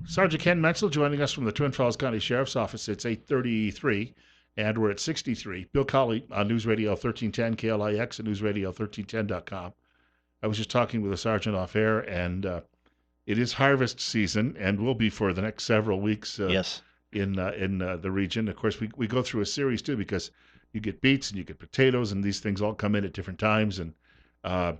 Sergeant Ken Menzel joining us from the Twin Falls County Sheriff's Office. It's 8:33, and we're at 63. Bill Colley on News Radio 1310, KLIX, and News Radio 1310.com. I was just talking with the sergeant off air, and it is harvest season, and will be for the next several weeks Yes. in the region. Of course, we go through a series too, because you get beets and you get potatoes, and these things all come in at different times, uh,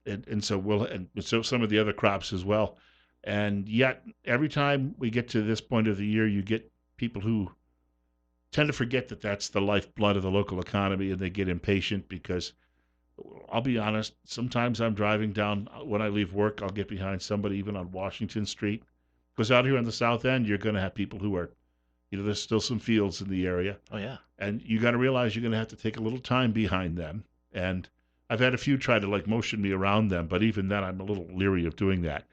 and so some of the other crops as well. And yet, every time we get to this point of the year, you get people who tend to forget that that's the lifeblood of the local economy, and they get impatient because I'll be honest, sometimes I'm driving down when I leave work, I'll get behind somebody even on Washington Street. Because out here on the south end, you're going to have people who are, there's still some fields in the area. Oh, yeah. And you got to realize you're going to have to take a little time behind them. And I've had a few try to like motion me around them, but even then, I'm a little leery of doing that.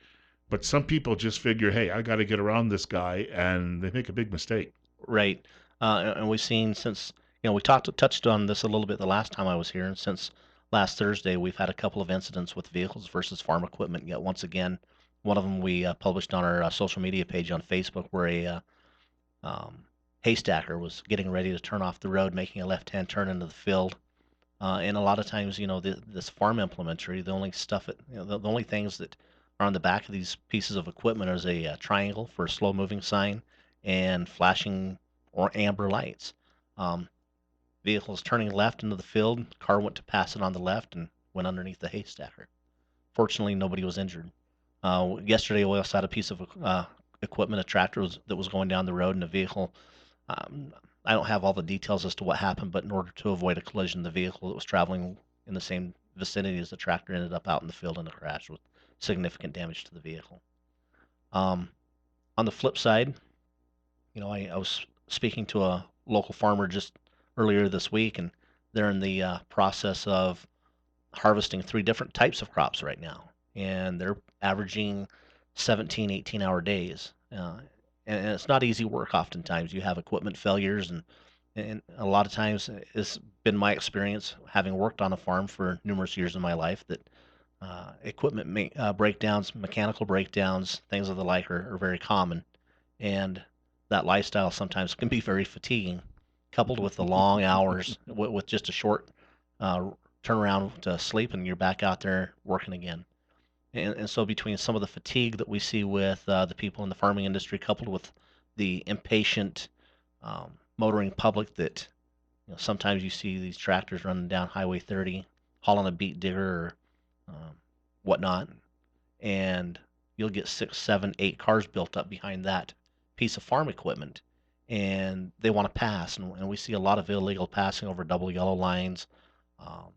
But some people just figure, hey, I got to get around this guy, and they make a big mistake. Right. And we've seen since, we touched on this a little bit the last time I was here, and since last Thursday, we've had a couple of incidents with vehicles versus farm equipment. Yet once again, one of them we published on our social media page on Facebook, where a haystacker was getting ready to turn off the road, making a left-hand turn into the field. And a lot of times, this farm implementary, the only stuff, the only things that are on the back of these pieces of equipment is a triangle for a slow-moving sign and flashing or amber lights. Um, Vehicles turning left into the field, car went to pass it on the left and went underneath the haystacker. Fortunately, nobody was injured. Yesterday, we also had a piece of equipment, a tractor that was going down the road, and a vehicle. I don't have all the details as to what happened, but in order to avoid a collision, the vehicle that was traveling in the same vicinity as the tractor ended up out in the field in a crash with significant damage to the vehicle. Um, on the flip side, I was speaking to a local farmer just earlier this week, and they're in the process of harvesting three different types of crops right now, and they're averaging 17, 18-hour days. And it's not easy work. Oftentimes, you have equipment failures, and a lot of times, it's been my experience having worked on a farm for numerous years in my life that equipment breakdowns, mechanical breakdowns, things of the like are very common, and that lifestyle sometimes can be very fatiguing, coupled with the long hours with just a short turnaround to sleep, and you're back out there working again. And so between some of the fatigue that we see with the people in the farming industry, coupled with the impatient motoring public that sometimes you see these tractors running down Highway 30, hauling a beet digger or whatnot, and you'll get 6, 7, 8 cars built up behind that piece of farm equipment, and they want to pass, and we see a lot of illegal passing over double yellow lines, um,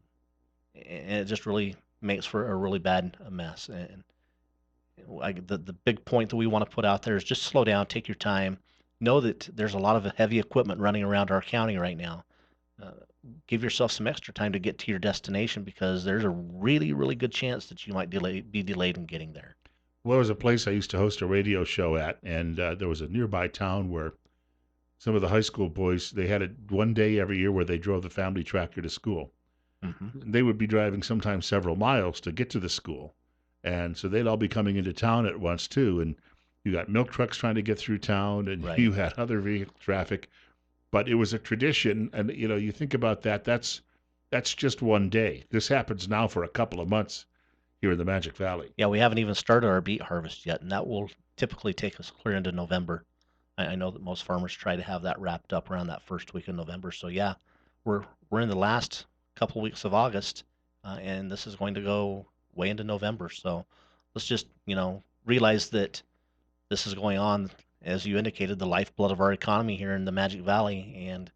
and it just really makes for a really bad mess. And the big point that we want to put out there is just slow down, take your time, know that there's a lot of heavy equipment running around our county right now. Uh, Give yourself some extra time to get to your destination, because there's a really, really good chance that you might be delayed in getting there. Well, there was a place I used to host a radio show at, and there was a nearby town where some of the high school boys, they had it one day every year where they drove the family tractor to school. Hmm. They would be driving sometimes several miles to get to the school. And so they'd all be coming into town at once, too. And you got milk trucks trying to get through town, and Right. you had other vehicle traffic. But it was a tradition. And, you think about that, that's just one day. This happens now for a couple of months here in the Magic Valley. Yeah, we haven't even started our beet harvest yet, and that will typically take us clear into November. I know that most farmers try to have that wrapped up around that first week of November. So yeah, we're in the last couple weeks of August, and this is going to go way into November. So let's just realize that this is going on, as you indicated, the lifeblood of our economy here in the Magic Valley, and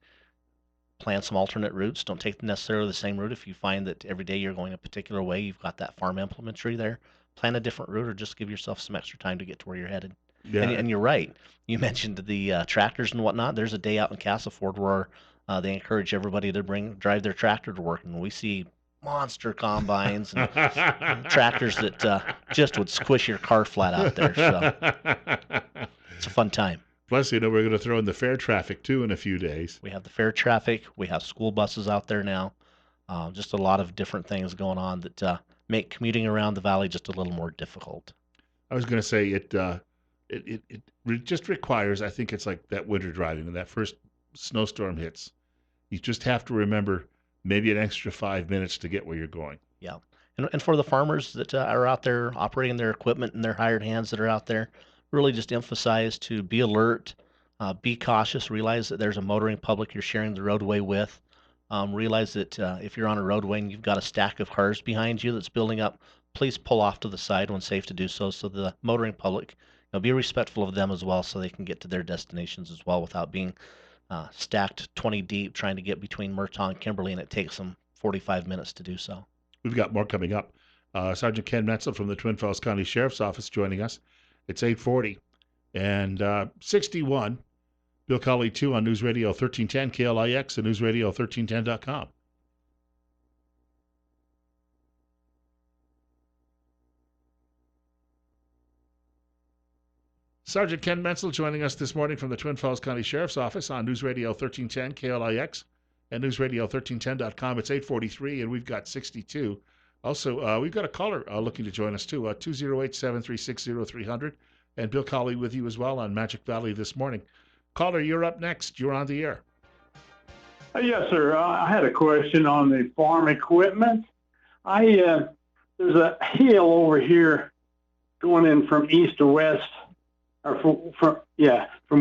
plan some alternate routes. Don't take necessarily the same route. If you find that every day you're going a particular way, you've got that farm implementary there, plan a different route, or just give yourself some extra time to get to where you're headed. And, Yeah. and you're right. You mentioned the tractors and whatnot. There's a day out in Castleford where they encourage everybody to drive their tractor to work, and we see monster combines and tractors that just would squish your car flat out there. So it's a fun time. Plus, we're going to throw in the fair traffic too in a few days. We have the fair traffic. We have school buses out there now. Just a lot of different things going on that make commuting around the valley just a little more difficult. I was going to say it. It just requires, I think it's like that winter driving when that first snowstorm hits. You just have to remember maybe an extra 5 minutes to get where you're going. Yeah. And for the farmers that are out there operating their equipment and their hired hands that are out there, really just emphasize to be alert, be cautious, realize that there's a motoring public you're sharing the roadway with. Realize that if you're on a roadway and you've got a stack of cars behind you that's building up, please pull off to the side when safe to do so, so the motoring public, be respectful of them as well, so they can get to their destinations as well without being stacked 20 deep trying to get between Murtaugh and Kimberly, and it takes them 45 minutes to do so. We've got more coming up. Sergeant Ken Metzel from the Twin Falls County Sheriff's Office joining us. It's 8:40 and 61. Bill Colley 2 on News Radio 1310 KLIX and newsradio1310.com. Sergeant Ken Metzel joining us this morning from the Twin Falls County Sheriff's Office on News Radio 1310 KLIX and newsradio1310.com. It's 8:43 and we've got 62. Also, we've got a caller looking to join us too, 208-736-0300. And Bill Colley with you as well on Magic Valley this morning. Caller, you're up next. You're on the air. Yes, sir. I had a question on the farm equipment. There's a hill over here going in from east to west, or from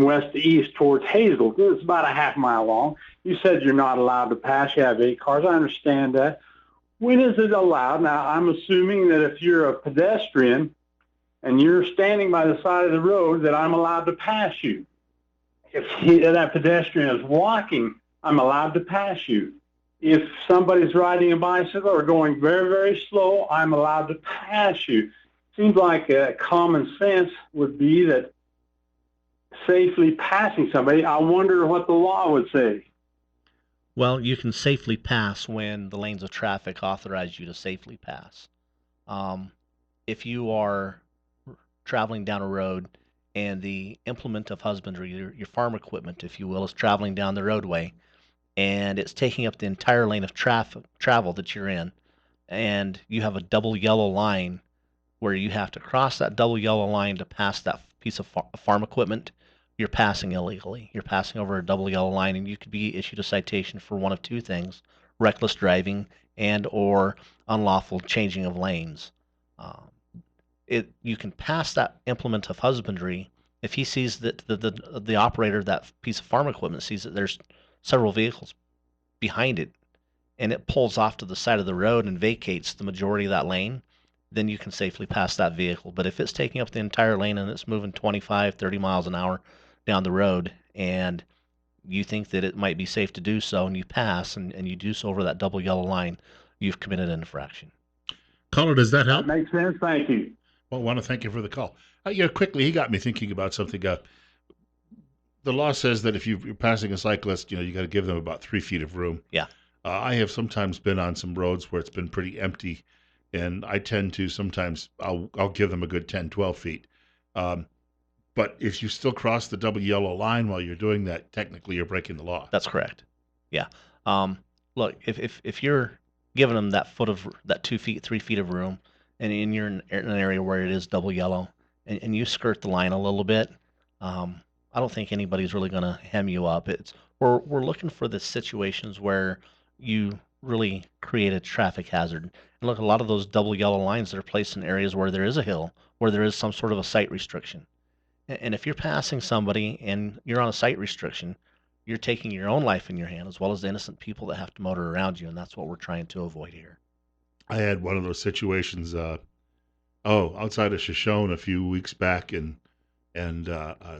west to east towards Hazel. It's about a half mile long. You said you're not allowed to pass. You have 8 cars. I understand that. When is it allowed? Now, I'm assuming that if you're a pedestrian and you're standing by the side of the road, that I'm allowed to pass you. If that pedestrian is walking, I'm allowed to pass you. If somebody's riding a bicycle or going very, very slow, I'm allowed to pass you. Seems like common sense would be that safely passing somebody, I wonder what the law would say. Well, you can safely pass when the lanes of traffic authorize you to safely pass. If you are traveling down a road and the implement of husbandry, your farm equipment, if you will, is traveling down the roadway and it's taking up the entire lane of travel that you're in, and you have a double yellow line where you have to cross that double yellow line to pass that piece of farm equipment, you're passing illegally. You're passing over a double yellow line, and you could be issued a citation for one of two things: reckless driving and or unlawful changing of lanes. You can pass that implement of husbandry if he sees that the operator of that piece of farm equipment sees that there's several vehicles behind it, and it pulls off to the side of the road and vacates the majority of that lane. Then you can safely pass that vehicle. But if it's taking up the entire lane and it's moving 25, 30 miles an hour down the road, and you think that it might be safe to do so, and you pass and you do so over that double yellow line, you've committed an infraction. Caller, does that help? That makes sense. Thank you. Well, I want to thank you for the call. Quickly, he got me thinking about something. The law says that if you're passing a cyclist, you got to give them about 3 feet of room. Yeah. I have sometimes been on some roads where it's been pretty empty, and I tend to sometimes I'll give them a good 10, 12 feet. But if you still cross the double yellow line while you're doing that, technically you're breaking the law. That's correct. Yeah. Look, if you're giving them that 2 feet, 3 feet of room, and you're in an area where it is double yellow, and you skirt the line a little bit, I don't think anybody's really going to hem you up. We're looking for the situations where you really create a traffic hazard. And look, a lot of those double yellow lines that are placed in areas where there is a hill, where there is some sort of a sight restriction. And if you're passing somebody and you're on a sight restriction, you're taking your own life in your hand as well as the innocent people that have to motor around you, and that's what we're trying to avoid here. I had one of those situations outside of Shoshone a few weeks back, and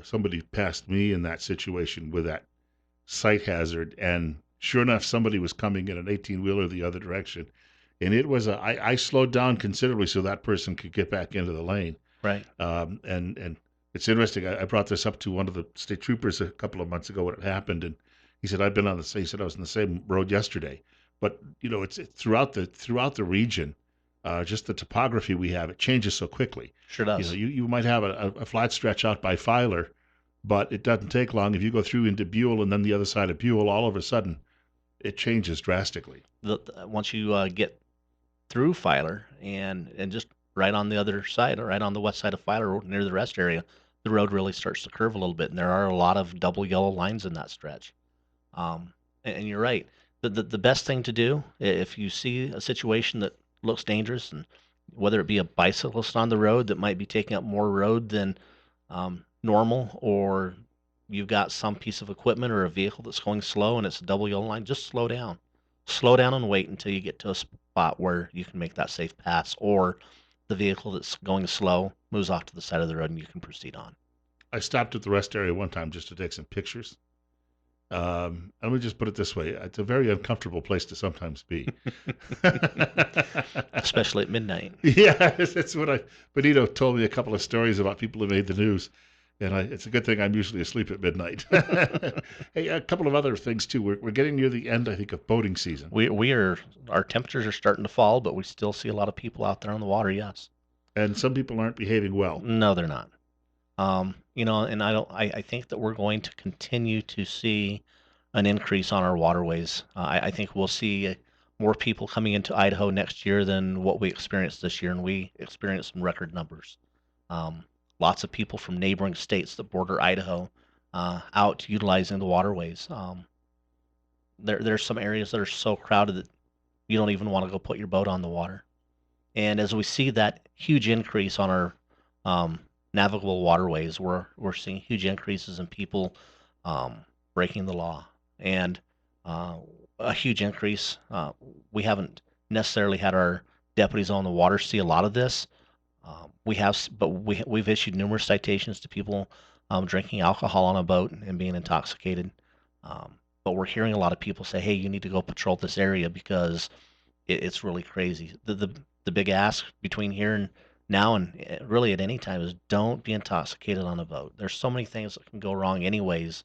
somebody passed me in that situation with that sight hazard, and sure enough, somebody was coming in an 18-wheeler the other direction, and it was I slowed down considerably so that person could get back into the lane. Right. And it's interesting. I brought this up to one of the state troopers a couple of months ago when it happened, and he said, he said I was on the same road yesterday. But it's throughout the region, just the topography we have, it changes so quickly. Sure does. You might have a flat stretch out by Filer, but it doesn't take long. If you go through into Buell and then the other side of Buell, all of a sudden, it changes drastically. Once you get through Filer and just right on the other side, or right on the west side of Filer, near the rest area, the road really starts to curve a little bit, and there are a lot of double yellow lines in that stretch. And you're right. The best thing to do if you see a situation that looks dangerous, and whether it be a bicyclist on the road that might be taking up more road than normal, or you've got some piece of equipment or a vehicle that's going slow and it's a double yellow line, just slow down. Slow down and wait until you get to a spot where you can make that safe pass, or the vehicle that's going slow moves off to the side of the road and you can proceed on. I stopped at the rest area one time just to take some pictures. Let me just put it this way: it's a very uncomfortable place to sometimes be. Especially at midnight. Yeah, that's what Benito told me a couple of stories about people who made the news, and it's a good thing I'm usually asleep at midnight. Hey, a couple of other things too. We're getting near the end, I think, of boating season, Our temperatures are starting to fall, but we still see a lot of people out there on the water. Yes. and some people aren't behaving well. No, they're not. And I think that we're going to continue to see an increase on our waterways. I think we'll see more people coming into Idaho next year than what we experienced this year, and we experienced some record numbers. Lots of people from neighboring states that border Idaho out utilizing the waterways. There's some areas that are so crowded that you don't even want to go put your boat on the water. And as we see that huge increase on our navigable waterways, we're seeing huge increases in people breaking the law, and a huge increase. We haven't necessarily had our deputies on the water see a lot of this. We've issued numerous citations to people drinking alcohol on a boat and being intoxicated. But we're hearing a lot of people say, "Hey, you need to go patrol this area because it's really crazy." The big ask between here and now and really at any time is don't be intoxicated on a boat. There's so many things that can go wrong anyways,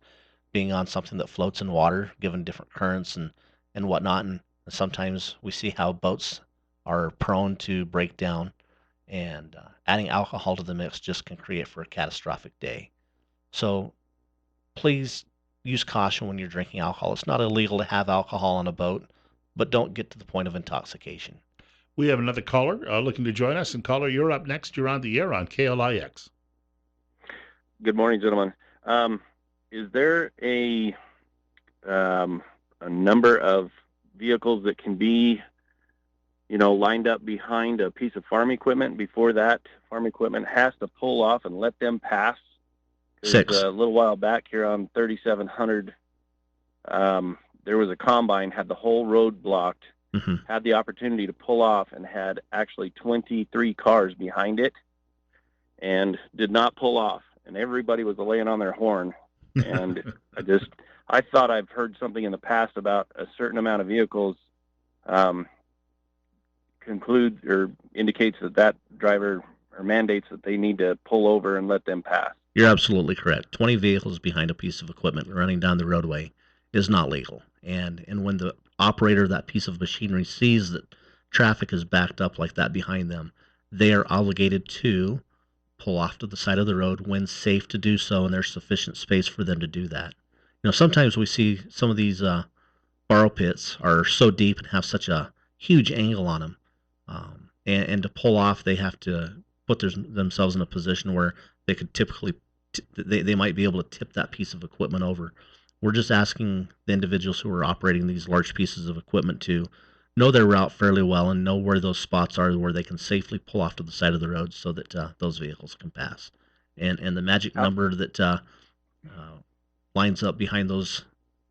being on something that floats in water, given different currents and whatnot. And sometimes we see how boats are prone to break down, and adding alcohol to the mix just can create for a catastrophic day. So please use caution when you're drinking alcohol. It's not illegal to have alcohol on a boat, but don't get to the point of intoxication. We have another caller looking to join us, and caller, you're up next. You're on the air on KLIX. Good morning, gentlemen. Is there a number of vehicles that can be, lined up behind a piece of farm equipment before that farm equipment has to pull off and let them pass? 'Cause, 6. A little while back here on 3700, there was a combine, had the whole road blocked, Hmm. had the opportunity to pull off, and had actually 23 cars behind it and did not pull off. And everybody was laying on their horn. And I thought I've heard something in the past about a certain amount of vehicles concludes or indicates that driver or mandates that they need to pull over and let them pass. You're absolutely correct. 20 vehicles behind a piece of equipment running down the roadway is not legal. And when the operator of that piece of machinery sees that traffic is backed up like that behind them, they are obligated to pull off to the side of the road when safe to do so, and there's sufficient space for them to do that. Sometimes we see some of these borrow pits are so deep and have such a huge angle on them, and to pull off, they have to put themselves in a position where they could typically they might be able to tip that piece of equipment over. We're just asking the individuals who are operating these large pieces of equipment to know their route fairly well and know where those spots are where they can safely pull off to the side of the road so that those vehicles can pass. And the magic number that lines up behind those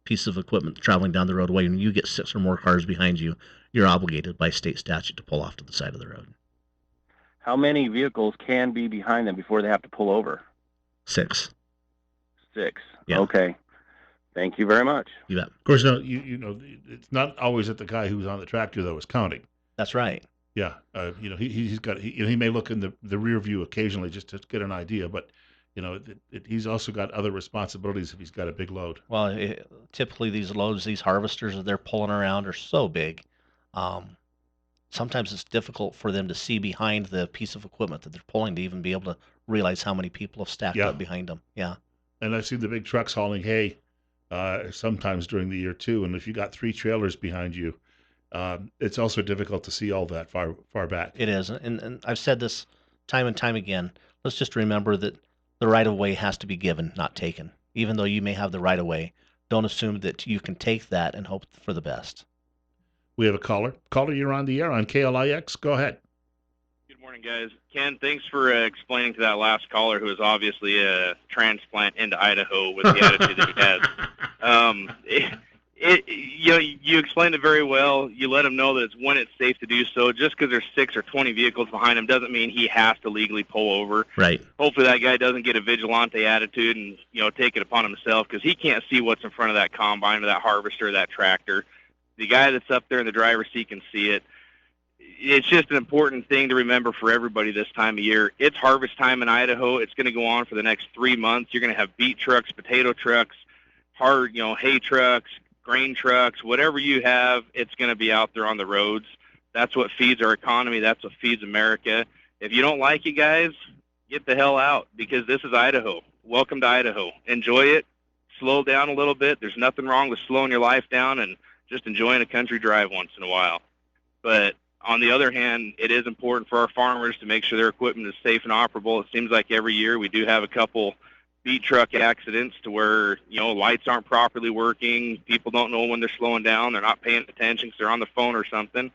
pieces of equipment traveling down the roadway, and you get 6 or more cars behind you, you're obligated by state statute to pull off to the side of the road. How many vehicles can be behind them before they have to pull over? 6. 6. Yeah. Okay. Thank you very much. You bet. Of course, it's not always that the guy who's on the tractor though is counting. That's right. Yeah, he may look in the rear view occasionally just to get an idea, but he's also got other responsibilities if he's got a big load. Well, typically these loads, these harvesters that they're pulling around are so big. Sometimes it's difficult for them to see behind the piece of equipment that they're pulling to even be able to realize how many people have stacked up behind them. Yeah. And I've seen the big trucks hauling hay sometimes during the year too. And if you got 3 trailers behind you, it's also difficult to see all that far back. It is. And I've said this time and time again. Let's just remember that the right of way has to be given, not taken. Even though you may have the right of way, don't assume that you can take that and hope for the best. We have a caller. Caller, you're on the air on KLIX. Go ahead. Good morning, guys. Ken, thanks for explaining to that last caller, who is obviously a transplant into Idaho with the attitude that he has. You explained it very well. You let him know that it's when it's safe to do so. Just because there's 6 or 20 vehicles behind him doesn't mean he has to legally pull over. Right. Hopefully that guy doesn't get a vigilante attitude and take it upon himself, because he can't see what's in front of that combine or that harvester or that tractor. The guy that's up there in the driver's seat can see it. It's just an important thing to remember for everybody this time of year. It's harvest time in Idaho. It's going to go on for the next 3 months. You're going to have beet trucks, potato trucks, hay trucks, grain trucks, whatever you have, it's going to be out there on the roads. That's what feeds our economy. That's what feeds America. If you don't like it, guys, get the hell out, because this is Idaho. Welcome to Idaho. Enjoy it. Slow down a little bit. There's nothing wrong with slowing your life down and just enjoying a country drive once in a while. But on the other hand, it is important for our farmers to make sure their equipment is safe and operable. It seems like every year we do have a couple beet truck accidents to where, lights aren't properly working. People don't know when they're slowing down. They're not paying attention because they're on the phone or something.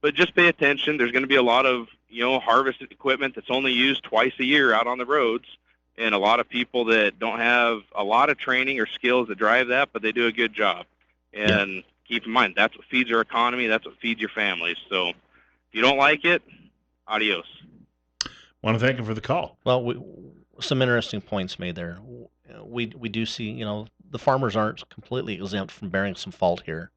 But just pay attention. There's going to be a lot of, harvested equipment that's only used twice a year out on the roads. And a lot of people that don't have a lot of training or skills to drive that, but they do a good job. And keep in mind, that's what feeds our economy. That's what feeds your families. So if you don't like it, adios. Want to thank him for the call. Well, some interesting points made there. We do see, the farmers aren't completely exempt from bearing some fault here.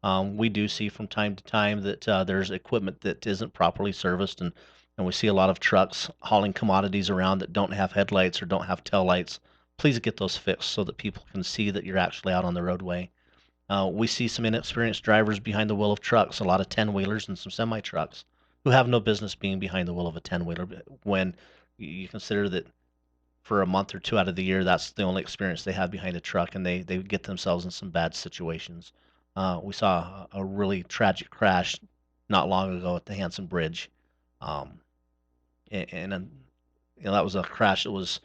We do see from time to time that there's equipment that isn't properly serviced, and we see a lot of trucks hauling commodities around that don't have headlights or don't have tail lights. Please get those fixed so that people can see that you're actually out on the roadway. We see some inexperienced drivers behind the wheel of trucks, a lot of 10-wheelers and some semi-trucks, who have no business being behind the wheel of a 10-wheeler when you consider that for a month or two out of the year, that's the only experience they have behind a truck, and they get themselves in some bad situations. We saw a really tragic crash not long ago at the Hanson Bridge, and that was a crash that was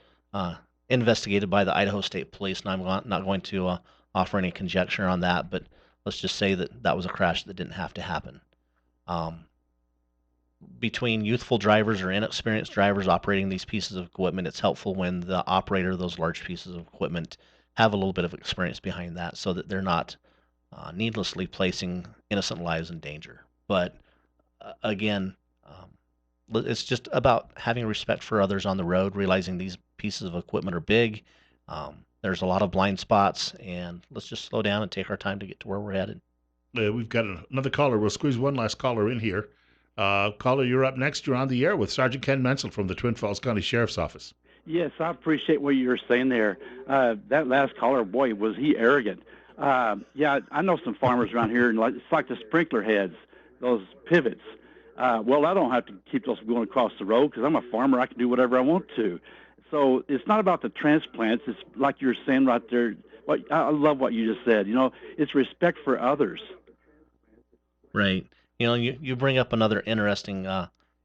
investigated by the Idaho State Police, and I'm not going to offer any conjecture on that, but let's just say that was a crash that didn't have to happen. Between youthful drivers or inexperienced drivers operating these pieces of equipment, it's helpful when the operator of those large pieces of equipment have a little bit of experience behind that, so that they're not needlessly placing innocent lives in danger. But again, it's just about having respect for others on the road, realizing these pieces of equipment are big. There's a lot of blind spots, and let's just slow down and take our time to get to where we're headed. We've got another caller. We'll squeeze one last caller in here. Caller, you're up next. You're on the air with Sergeant Ken Menzel from the Twin Falls County Sheriff's Office. Yes, I appreciate what you were saying there. That last caller, boy, was he arrogant. Yeah, I know some farmers around here, and it's like the sprinkler heads, those pivots. Well, I don't have to keep those going across the road because I'm a farmer. I can do whatever I want to. So it's not about the transplants. It's like you're saying right there. I love what you just said. It's respect for others. Right. You bring up another interesting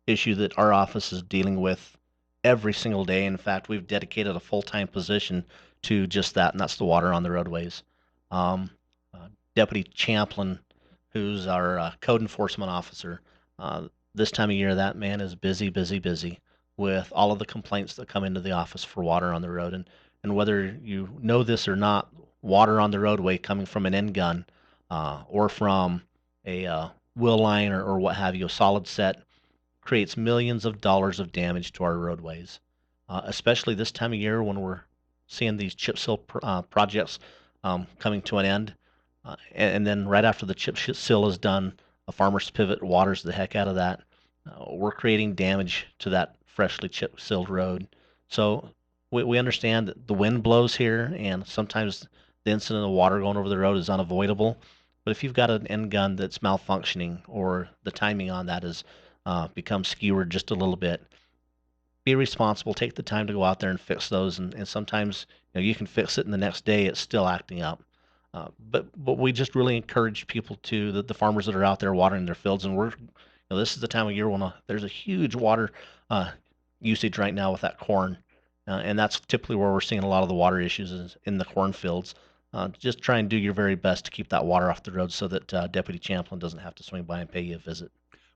issue that our office is dealing with every single day. In fact, we've dedicated a full-time position to just that, and that's the water on the roadways. Deputy Champlin, who's our code enforcement officer, this time of year, that man is busy with all of the complaints that come into the office for water on the road. And whether you know this or not, water on the roadway coming from an end gun or from a wheel line or what have you, a solid set, creates millions of dollars of damage to our roadways, especially this time of year when we're seeing these chip seal projects coming to an end. And then right after the chip seal is done, a farmer's pivot waters the heck out of that. We're creating damage to that freshly chip sealed road. So we understand that the wind blows here, and sometimes the incident of water going over the road is unavoidable. But if you've got an end gun that's malfunctioning, or the timing on that has become skewered just a little bit, be responsible. Take the time to go out there and fix those. And sometimes you can fix it, and the next day it's still acting up. But we just really encourage people the farmers that are out there watering their fields, and this is the time of year when there's a huge water usage right now with that corn, and that's typically where we're seeing a lot of the water issues is in the cornfields. Just try and do your very best to keep that water off the road so that Deputy Champlin doesn't have to swing by and pay you a visit.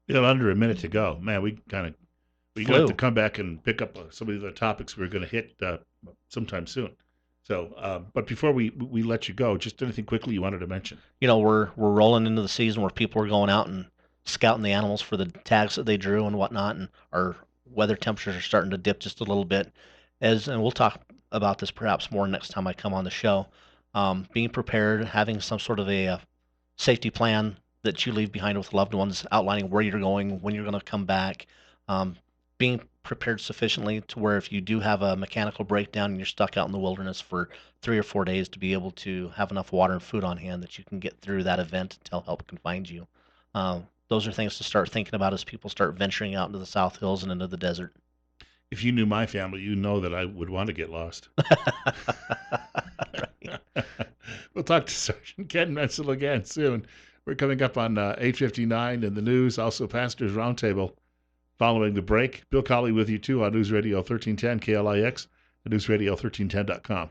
We got under a minute to go. Man, we got to Flew. come back and pick up some of the other topics we're going to hit sometime soon. So, but before we let you go, just anything quickly you wanted to mention. We're rolling into the season where people are going out and scouting the animals for the tags that they drew and whatnot, and our weather temperatures are starting to dip just a little bit. And we'll talk about this perhaps more next time I come on the show. Being prepared, having some sort of a safety plan that you leave behind with loved ones, outlining where you're going, when you're going to come back, being prepared sufficiently to where if you do have a mechanical breakdown and you're stuck out in the wilderness for 3 or 4 days, to be able to have enough water and food on hand that you can get through that event until help can find you. Those are things to start thinking about as people start venturing out into the South Hills and into the desert. If you knew my family, you know that I would want to get lost. We'll talk to Sergeant Ken Menzel again soon. We're coming up on 8:59 in the news, also Pastors Roundtable following the break. Bill Colley with you, too, on News Radio 1310 KLIX and newsradio1310.com.